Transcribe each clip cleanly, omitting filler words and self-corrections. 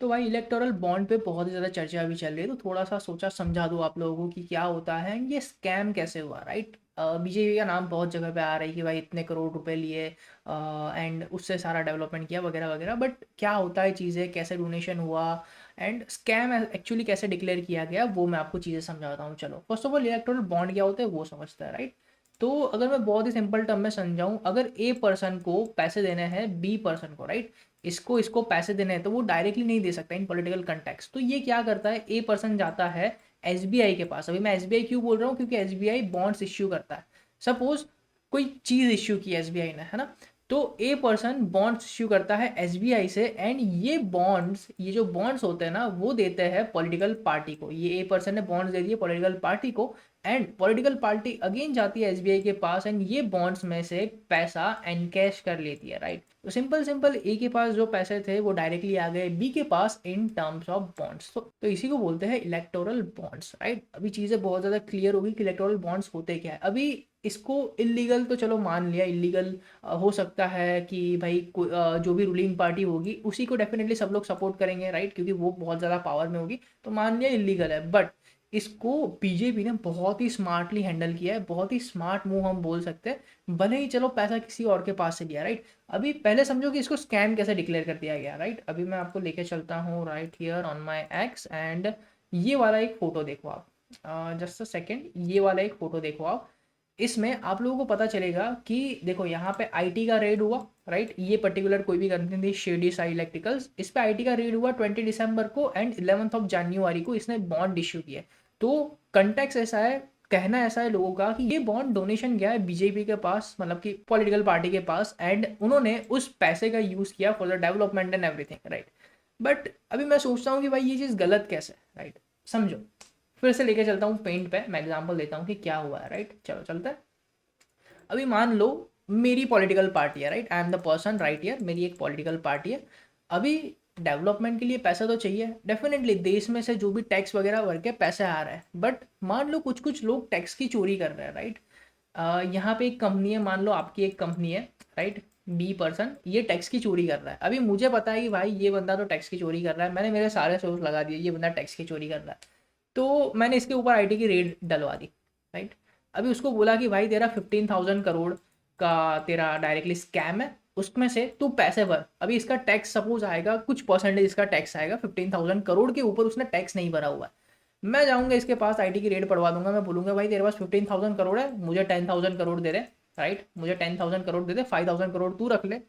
तो भाई electoral bond पे बहुत ही ज़्यादा चर्चा अभी चल रही है, तो थोड़ा सा सोचा समझा दूँ आप लोगों को कि क्या होता है, ये स्कैम कैसे हुआ, राइट। बीजेपी का नाम बहुत जगह पे आ रहा है कि भाई इतने करोड़ रुपए लिए एंड उससे सारा डेवलपमेंट किया वगैरह वगैरह, बट क्या होता है चीज़ें, कैसे डोनेशन हुआ एंड स्कैम एक्चुअली कैसे डिक्लेयर किया गया, वो मैं आपको चीज़ें समझाता हूँ। चलो first of all electoral bond क्या होता है वो समझता है, राइट। तो अगर मैं बहुत ही सिंपल टर्म में समझाऊं, अगर ए पर्सन को पैसे देने हैं बी पर्सन को, राइट, इसको इसको पैसे देने हैं, तो वो डायरेक्टली नहीं दे सकता इन पॉलिटिकल कंटेक्स्ट। तो ये क्या करता है, ए पर्सन जाता है एसबीआई के पास। अभी मैं एसबीआई क्यों बोल रहा हूँ, क्योंकि एसबीआई बॉन्ड्स इश्यू करता है। सपोज कोई चीज़ इश्यू की एसबीआई ने, है ना, तो ए पर्सन बॉन्ड्स इश्यू करता है एसबीआई से, एंड ये बॉन्ड्स, ये जो बॉन्ड्स होते हैं ना, वो देते हैं पॉलिटिकल पार्टी को। ये ए पर्सन ने बॉन्ड्स दे दिए पॉलिटिकल पार्टी को, एंड पॉलिटिकल पार्टी अगेन जाती है एसबीआई के पास, एंड ये बॉन्ड्स में से पैसा एनकैश कर लेती है, राइट। तो सिंपल सिंपल ए के पास जो पैसे थे वो डायरेक्टली आ गए बी के पास इन टर्म्स ऑफ बॉन्ड्स। तो इसी को बोलते हैं इलेक्टोरल बॉन्ड्स, राइट। अभी चीज़ें बहुत ज़्यादा क्लियर होगी कि इलेक्टोरल बॉन्ड्स होते क्या है। अभी इसको इलीगल तो चलो मान लिया, इलीगल हो सकता है कि भाई जो भी रूलिंग पार्टी होगी उसी को डेफिनेटली सब लोग सपोर्ट करेंगे, राइट, क्योंकि वो बहुत ज़्यादा पावर में होगी, तो मान लिया इलीगल है। बट इसको बीजेपी ने बहुत ही स्मार्टली हैंडल किया है, बहुत ही स्मार्ट मूव हम बोल सकते हैं, भले ही चलो पैसा किसी और के पास से लिया, राइट। अभी पहले समझो कि इसको स्कैम कैसे डिक्लेयर कर दिया गया, राइट। अभी मैं आपको लेके चलता हूँ right here on my x, and ये वाला एक फ़ोटो देखो आप, जस्ट अ सेकेंड, ये वाला एक फ़ोटो देखो आप। इसमें आप लोगों को पता चलेगा कि देखो यहाँ पे आईटी का रेड हुआ, राइट। ये पर्टिकुलर कोई भी कंपनी थी, शेडी साई इलेक्ट्रिकल्स, इस पे आईटी का रेड हुआ 20 दिसंबर को, एंड 11 जनवरी को इसने बॉन्ड इश्यू किया। तो कंटेक्स ऐसा है, कहना ऐसा है लोगों का कि ये बॉन्ड डोनेशन गया है बीजेपी के पास, मतलब कि पॉलिटिकल पार्टी के पास, एंड उन्होंने उस पैसे का यूज़ किया for the development and everything, right. But अभी मैं सोचता हूँ कि भाई ये चीज़ गलत कैसे है, राइट। समझो, फिर से लेके चलता हूँ पेंट पे, मैं एग्जांपल देता हूँ कि क्या हुआ है, राइट। चलो चलते हैं। अभी मान लो मेरी पॉलिटिकल पार्टी है, right, I am the person right here, मेरी एक पॉलिटिकल पार्टी है। अभी डेवलपमेंट के लिए पैसा तो चाहिए डेफिनेटली, देश में से जो भी टैक्स वगैरह भर के पैसे आ रहा है, बट मान लो कुछ कुछ लोग टैक्स की चोरी कर रहे हैं, राइट। यहाँ पे एक कंपनी है, मान लो आपकी एक कंपनी है, राइट, बी पर्सन ये टैक्स की चोरी कर रहा है। अभी मुझे पता है कि भाई ये बंदा तो टैक्स की चोरी कर रहा है, मैंने मेरे सारे सोर्स लगा दिए ये बंदा टैक्स की चोरी कर रहा है, तो मैंने इसके ऊपर आईटी की रेड डलवा दी, राइट। अभी उसको बोला कि भाई तेरा 15,000 करोड़ का तेरा डायरेक्टली स्कैम है, उसमें से तू पैसे भर। अभी इसका टैक्स सपोज आएगा, कुछ परसेंटेज इसका टैक्स आएगा, 15,000 करोड़ के ऊपर उसने टैक्स नहीं भरा हुआ है। मैं जाऊंगा इसके पास, आईटी की रेड पढ़वा दूंगा, मैं बोलूंगा भाई तेरे पास 15,000 करोड़ है, मुझे 10,000 करोड़ दे दे, राइट, मुझे 10,000 करोड़ दे दे, 5,000 करोड़ तू रख ले,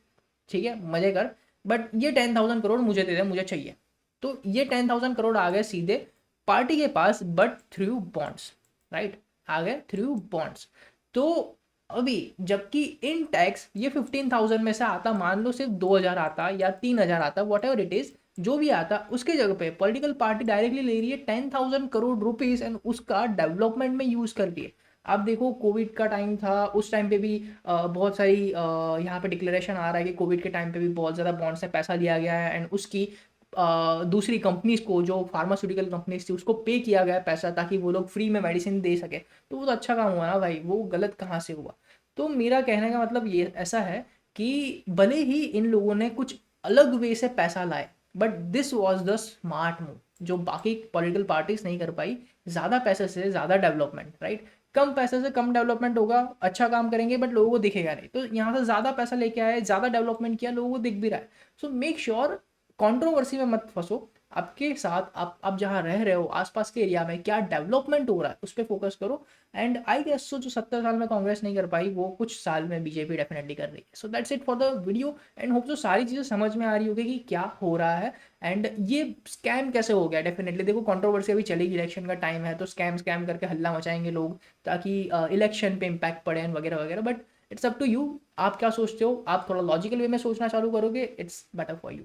ठीक है, मजे कर, बट ये 10,000 करोड़ मुझे दे दे, मुझे चाहिए। तो ये 10,000 करोड़ आ गए सीधे पार्टी के पास, बट थ्रू बॉन्ड्स, राइट, आ गए थ्रू बॉन्ड्स। तो अभी जबकि इन टैक्स ये 15,000 में से आता, मान लो सिर्फ 2,000 आता या 3,000 आता, वॉट एवर इट इज, जो भी आता, उसके जगह पे पॉलिटिकल पार्टी डायरेक्टली ले रही है 10,000 करोड़ रुपीज, एंड उसका डेवलपमेंट में यूज कर रही है। आप देखो कोविड का टाइम था, उस टाइम पे भी बहुत सारी यहाँ पे डिक्लेरेशन आ रहा है कि कोविड के टाइम पे भी बहुत ज़्यादा बॉन्ड से पैसा लिया गया है, एंड उसकी दूसरी कंपनीज को, जो फार्मास्यूटिकल कंपनीज थी, उसको पे किया गया पैसा ताकि वो लोग फ्री में मेडिसिन दे सके। तो वो तो अच्छा काम हुआ ना भाई, वो गलत कहाँ से हुआ। तो मेरा कहने का मतलब ये ऐसा है कि भले ही इन लोगों ने कुछ अलग वे से पैसा लाए, but this was the smart move जो बाकी पॉलिटिकल पार्टीज नहीं कर पाई। ज़्यादा पैसे से ज़्यादा डेवलपमेंट, राइट, कम पैसे से कम डेवलपमेंट होगा, अच्छा काम करेंगे बट लोगों को दिखेगा नहीं, तो यहाँ से ज़्यादा पैसा लेके आए, ज़्यादा डेवलपमेंट किया, लोगों को दिख भी रहा है। सो मेक श्योर कंट्रोवर्सी में मत फंसो, आपके साथ आप जहाँ रह रहे हो आसपास के एरिया में क्या डेवलपमेंट हो रहा है उस पर फोकस करो। एंड आई गेस सो जो 70 साल में कांग्रेस नहीं कर पाई वो कुछ साल में बीजेपी डेफिनेटली कर रही है। So that's it for the video, and hope जो सारी चीज़ें समझ में आ रही होगी कि क्या हो रहा है एंड ये स्कैम कैसे हो गया। डेफिनेटली देखो कंट्रोवर्सी अभी चलेगी, इलेक्शन का टाइम है, तो स्कैम स्कैम करके हल्ला मचाएंगे लोग ताकि इलेक्शन पे इम्पैक्ट पड़े वगैरह वगैरह, but it's up to you, आप क्या सोचते हो। आप थोड़ा लॉजिकल वे में सोचना चालू करोगे, इट्स बेटर फॉर यू।